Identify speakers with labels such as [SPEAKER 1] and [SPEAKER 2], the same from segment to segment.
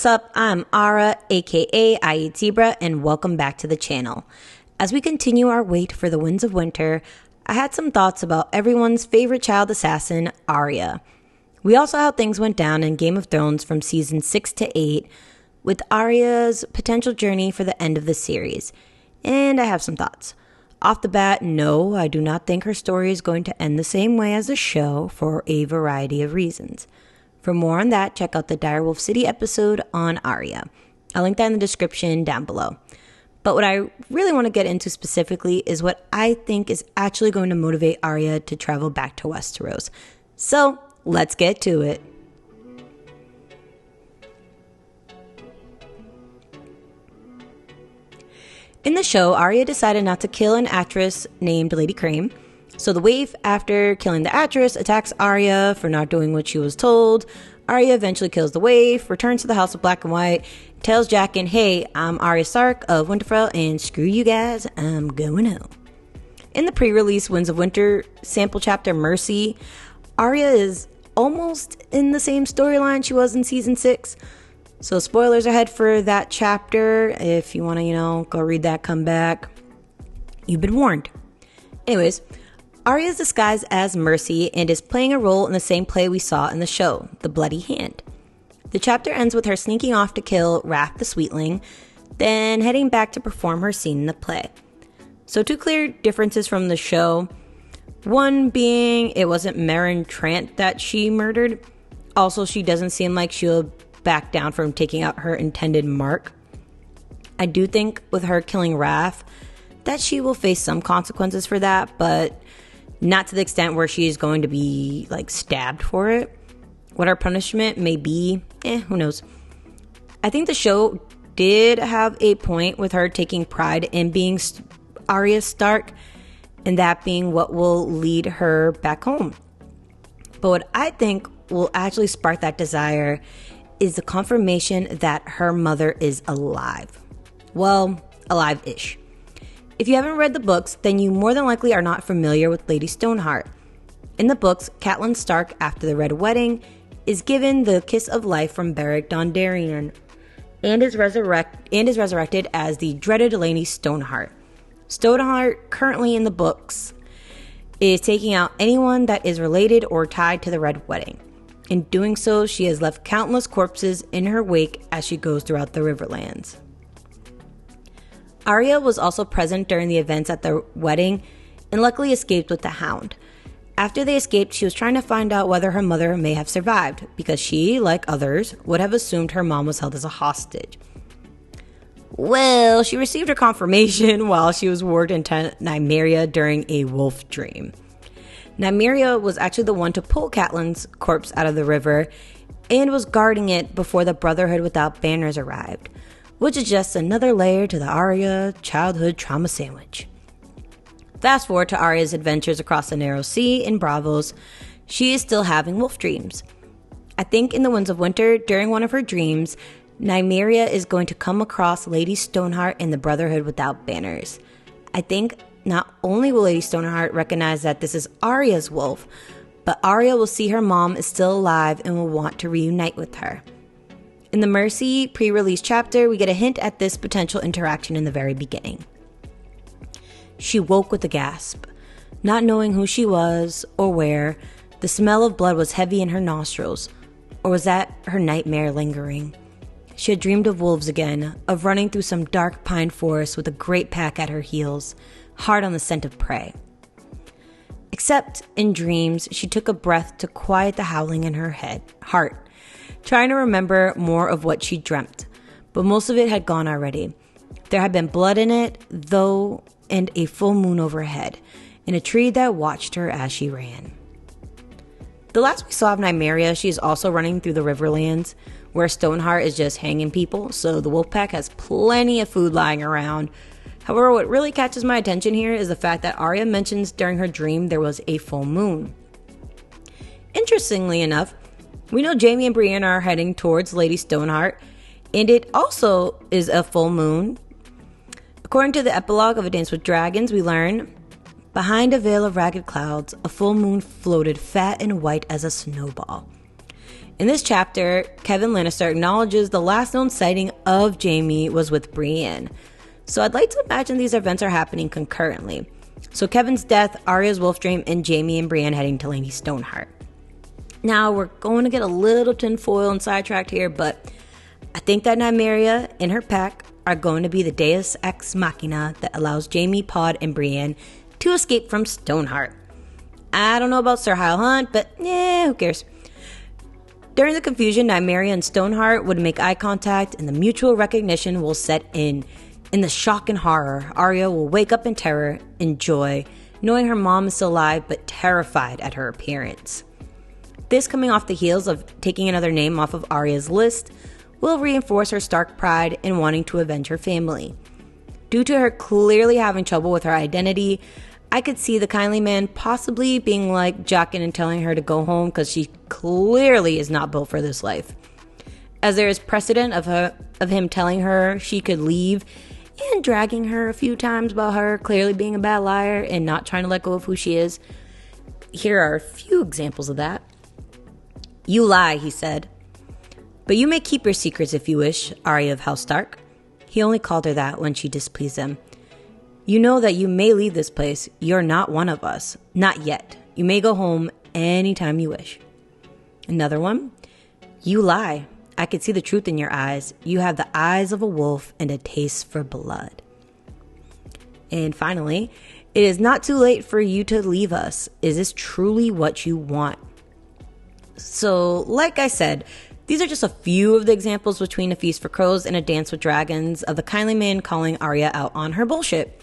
[SPEAKER 1] What's up? I'm Ara, aka I Eat Zebra, and welcome back to the channel. As we continue our wait for the Winds of Winter, I had some thoughts about everyone's favorite child assassin, Arya. We also saw how things went down in Game of Thrones from season 6 to 8, with Arya's potential journey for the end of the series. And I have some thoughts. Off the bat, no, I do not think her story is going to end the same way as the show for a variety of reasons. For more on that, check out the Direwolf City episode on Arya. I'll link that in the description down below. But what I really want to get into specifically is what I think is actually going to motivate Arya to travel back to Westeros. So, let's get to it. In the show, Arya decided not to kill an actress named Lady Crane. So the waif, after killing the actress, attacks Arya for not doing what she was told. Arya eventually kills the waif, returns to the House of Black and White, tells Jaqen, hey, I'm Arya Stark of Winterfell, and screw you guys, I'm going home. In the pre-release Winds of Winter sample chapter Mercy, Arya is almost in the same storyline she was in season 6. So spoilers ahead for that chapter. If you want to, go read that, come back. You've been warned. Anyways, Arya is disguised as Mercy and is playing a role in the same play we saw in the show, The Bloody Hand. The chapter ends with her sneaking off to kill Wrath the Sweetling, then heading back to perform her scene in the play. So 2 clear differences from the show. One being it wasn't Meryn Trant that she murdered. Also, she doesn't seem like she'll back down from taking out her intended mark. I do think with her killing Wrath that she will face some consequences for that, but not to the extent where she is going to be stabbed for it. What her punishment may be, who knows. I think the show did have a point with her taking pride in being Arya Stark, and that being what will lead her back home. But what I think will actually spark that desire is the confirmation that her mother is alive. Well, alive-ish. If you haven't read the books, then you more than likely are not familiar with Lady Stoneheart. In the books, Catelyn Stark, after the Red Wedding, is given the kiss of life from Beric Dondarrion and is resurrected as the dreaded Lady Stoneheart. Stoneheart, currently in the books, is taking out anyone that is related or tied to the Red Wedding. In doing so, she has left countless corpses in her wake as she goes throughout the Riverlands. Arya was also present during the events at the wedding and luckily escaped with the Hound. After they escaped, she was trying to find out whether her mother may have survived, because she, like others, would have assumed her mom was held as a hostage. Well, she received her confirmation while she was warged into Nymeria during a wolf dream. Nymeria was actually the one to pull Catelyn's corpse out of the river and was guarding it before the Brotherhood without banners arrived, which is just another layer to the Arya childhood trauma sandwich. Fast forward to Arya's adventures across the Narrow Sea in Braavos, she is still having wolf dreams. I think in the Winds of Winter, during one of her dreams, Nymeria is going to come across Lady Stoneheart in the Brotherhood without banners. I think not only will Lady Stoneheart recognize that this is Arya's wolf, but Arya will see her mom is still alive and will want to reunite with her. In the Mercy pre-release chapter, we get a hint at this potential interaction in the very beginning. She woke with a gasp. Not knowing who she was or where, the smell of blood was heavy in her nostrils. Or was that her nightmare lingering? She had dreamed of wolves again, of running through some dark pine forest with a great pack at her heels, hard on the scent of prey. Except in dreams, she took a breath to quiet the howling in her heart, trying to remember more of what she dreamt, but most of it had gone already. There had been blood in it, though, and a full moon overhead, and a tree that watched her as she ran. The last we saw of Nymeria, she is also running through the Riverlands, where Stoneheart is just hanging people, so the Wolfpack has plenty of food lying around. However, what really catches my attention here is the fact that Arya mentions during her dream there was a full moon. Interestingly enough, we know Jaime and Brienne are heading towards Lady Stoneheart, and it also is a full moon. According to the epilogue of A Dance with Dragons, we learn, behind a veil of ragged clouds, a full moon floated fat and white as a snowball. In this chapter, Kevin Lannister acknowledges the last known sighting of Jaime was with Brienne. So I'd like to imagine these events are happening concurrently. So Kevin's death, Arya's wolf dream, and Jaime and Brienne heading to Lady Stoneheart. Now we're going to get a little tinfoil and sidetracked here, but I think that Nymeria and her pack are going to be the Deus Ex Machina that allows Jaime, Pod, and Brienne to escape from Stoneheart. I don't know about Sir Hyle Hunt, but who cares? During the confusion, Nymeria and Stoneheart would make eye contact and the mutual recognition will set in. In the shock and horror, Arya will wake up in terror and joy, knowing her mom is still alive but terrified at her appearance. This, coming off the heels of taking another name off of Arya's list, will reinforce her Stark pride in wanting to avenge her family. Due to her clearly having trouble with her identity, I could see the kindly man possibly being like Jaqen and telling her to go home because she clearly is not built for this life. As there is precedent of him telling her she could leave and dragging her a few times about her clearly being a bad liar and not trying to let go of who she is. Here are a few examples of that. "You lie," he said. "But you may keep your secrets if you wish, Arya of House Stark." He only called her that when she displeased him. "You know that you may leave this place. You're not one of us. Not yet. You may go home anytime you wish." Another one. "You lie. I can see the truth in your eyes. You have the eyes of a wolf and a taste for blood." And finally, "It is not too late for you to leave us. Is this truly what you want?" So, like I said, these are just a few of the examples between A Feast for Crows and A Dance with Dragons of the kindly man calling Arya out on her bullshit.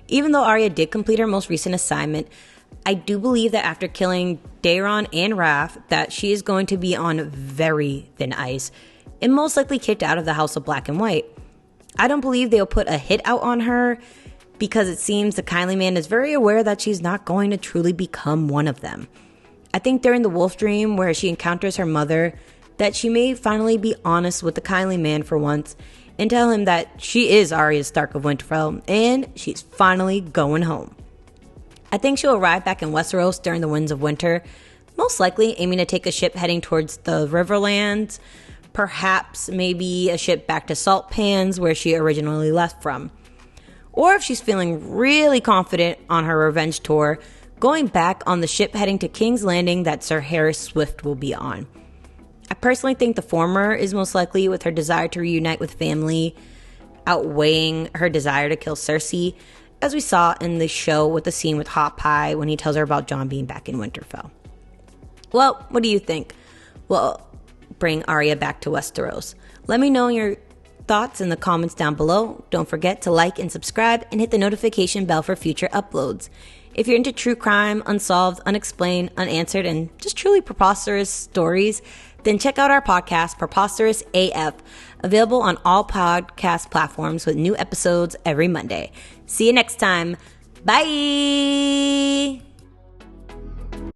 [SPEAKER 1] Even though Arya did complete her most recent assignment, I do believe that after killing Daeron and Raph, that she is going to be on very thin ice and most likely kicked out of the House of Black and White. I don't believe they'll put a hit out on her because it seems the kindly man is very aware that she's not going to truly become one of them. I think during the wolf dream where she encounters her mother, that she may finally be honest with the kindly man for once and tell him that she is Arya Stark of Winterfell and she's finally going home. I think she'll arrive back in Westeros during the Winds of Winter, most likely aiming to take a ship heading towards the Riverlands, perhaps maybe a ship back to Salt Pans where she originally left from. Or if she's feeling really confident on her revenge tour, going back on the ship heading to King's Landing that Sir Harys Swift will be on. I personally think the former is most likely, with her desire to reunite with family outweighing her desire to kill Cersei, as we saw in the show with the scene with Hot Pie when he tells her about Jon being back in Winterfell. Well, what do you think? Well, bring Arya back to Westeros. Let me know your thoughts in the comments down below. Don't forget to like and subscribe and hit the notification bell for future uploads. If you're into true crime, unsolved, unexplained, unanswered, and just truly preposterous stories, then check out our podcast, Preposterous AF, available on all podcast platforms with new episodes every Monday. See you next time. Bye!